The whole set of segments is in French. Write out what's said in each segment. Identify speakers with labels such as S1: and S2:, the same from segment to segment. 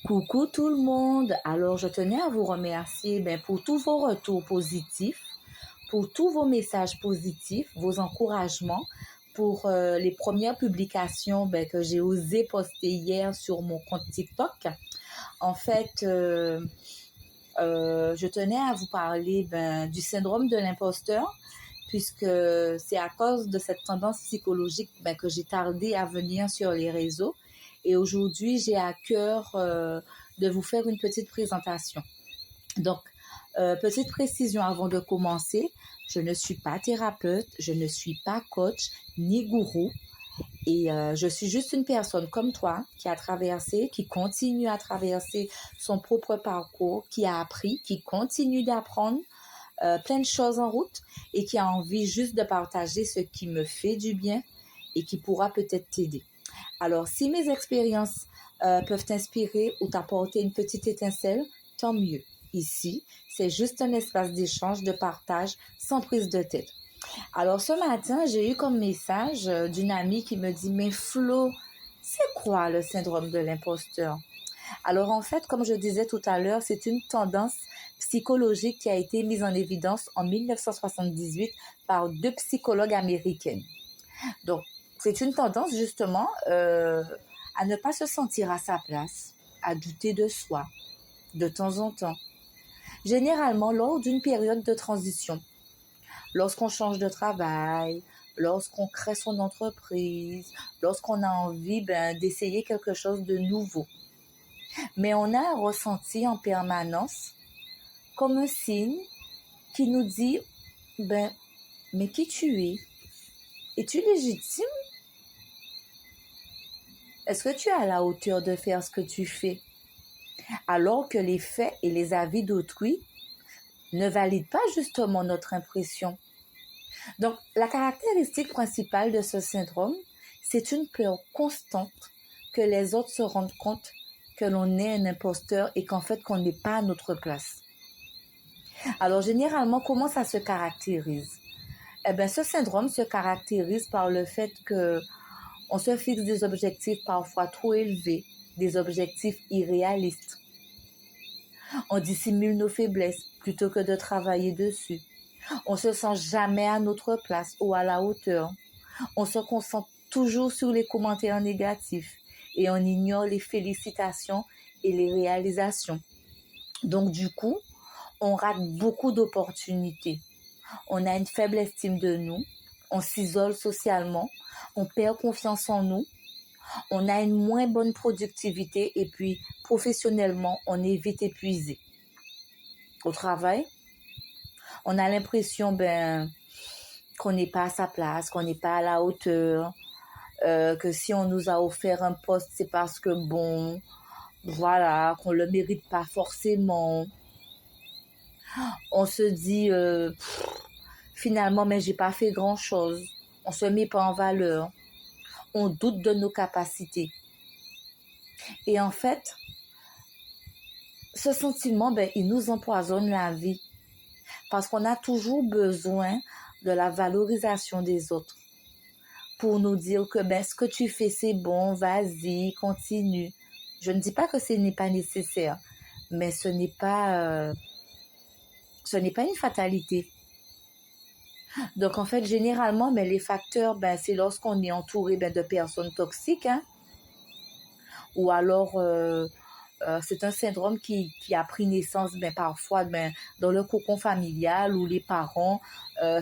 S1: Coucou tout le monde. Alors, je tenais à vous remercier pour tous vos retours positifs, pour tous vos messages positifs, vos encouragements, pour les premières publications que j'ai osé poster hier sur mon compte TikTok. En fait, je tenais à vous parler du syndrome de l'imposteur, puisque c'est à cause de cette tendance psychologique que j'ai tardé à venir sur les réseaux. Et aujourd'hui, j'ai à cœur de vous faire une petite présentation. Donc, petite précision avant de commencer, je ne suis pas thérapeute, je ne suis pas coach ni gourou. Et je suis juste une personne comme toi qui a traversé, qui continue à traverser son propre parcours, qui a appris, qui continue d'apprendre plein de choses en route et qui a envie juste de partager ce qui me fait du bien et qui pourra peut-être t'aider. Alors, si mes expériences peuvent t'inspirer ou t'apporter une petite étincelle, tant mieux. Ici, c'est juste un espace d'échange, de partage, sans prise de tête. Alors, ce matin, j'ai eu comme message d'une amie qui me dit « Mais Flo, c'est quoi le syndrome de l'imposteur ?» Alors, en fait, comme je disais tout à l'heure, c'est une tendance psychologique qui a été mise en évidence en 1978 par deux psychologues américaines. Donc, c'est une tendance justement à ne pas se sentir à sa place, à douter de soi de temps en temps. Généralement lors d'une période de transition, lorsqu'on change de travail, lorsqu'on crée son entreprise, lorsqu'on a envie d'essayer quelque chose de nouveau. Mais on a un ressenti en permanence comme un signe qui nous dit mais qui tu es? Es-tu légitime? Est-ce que tu es à la hauteur de faire ce que tu fais? Alors que les faits et les avis d'autrui ne valident pas justement notre impression. Donc, la caractéristique principale de ce syndrome, c'est une peur constante que les autres se rendent compte que l'on est un imposteur et qu'en fait, qu'on n'est pas à notre place. Alors, généralement, comment ça se caractérise? Ce syndrome se caractérise par le fait que on se fixe des objectifs parfois trop élevés, des objectifs irréalistes. On dissimule nos faiblesses plutôt que de travailler dessus. On se sent jamais à notre place ou à la hauteur. On se concentre toujours sur les commentaires négatifs et on ignore les félicitations et les réalisations. Donc du coup, on rate beaucoup d'opportunités. On a une faible estime de nous, on s'isole socialement, on perd confiance en nous, on a une moins bonne productivité et puis professionnellement, on est vite épuisé. Au travail, on a l'impression qu'on n'est pas à sa place, qu'on n'est pas à la hauteur, que si on nous a offert un poste, c'est parce que voilà, qu'on le mérite pas forcément. On se dit finalement, mais j'ai pas fait grand-chose. On se met pas en valeur. On doute de nos capacités. Et en fait, ce sentiment, il nous empoisonne la vie. Parce qu'on a toujours besoin de la valorisation des autres. Pour nous dire que ce que tu fais, c'est bon, vas-y, continue. Je ne dis pas que ce n'est pas nécessaire, mais ce n'est pas une fatalité. Donc, en fait, généralement, les facteurs, c'est lorsqu'on est entouré de personnes toxiques, ou alors c'est un syndrome qui a pris naissance parfois dans le cocon familial où les parents,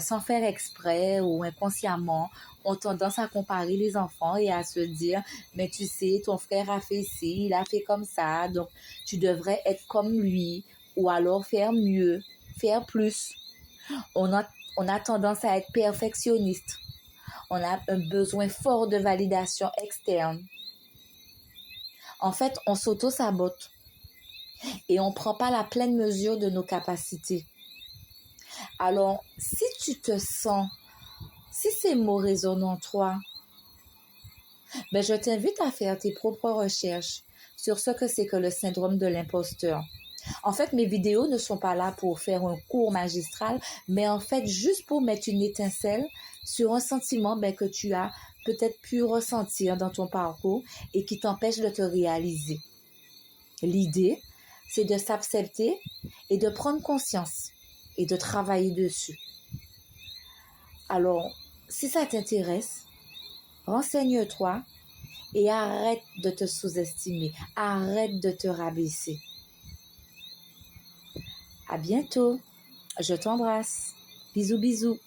S1: sans faire exprès ou inconsciemment, ont tendance à comparer les enfants et à se dire, mais tu sais, ton frère a fait ci, il a fait comme ça, donc tu devrais être comme lui, ou alors faire mieux, faire plus. On a tendance à être perfectionniste. On a un besoin fort de validation externe. En fait, on s'auto-sabote et on ne prend pas la pleine mesure de nos capacités. Alors, si tu te sens, si ces mots résonnent en toi, je t'invite à faire tes propres recherches sur ce que c'est que le syndrome de l'imposteur. En fait, mes vidéos ne sont pas là pour faire un cours magistral, mais en fait, juste pour mettre une étincelle sur un sentiment que tu as peut-être pu ressentir dans ton parcours et qui t'empêche de te réaliser. L'idée, c'est de s'accepter et de prendre conscience et de travailler dessus. Alors, si ça t'intéresse, renseigne-toi et arrête de te sous-estimer, arrête de te rabaisser. À bientôt, je t'embrasse. Bisous bisous.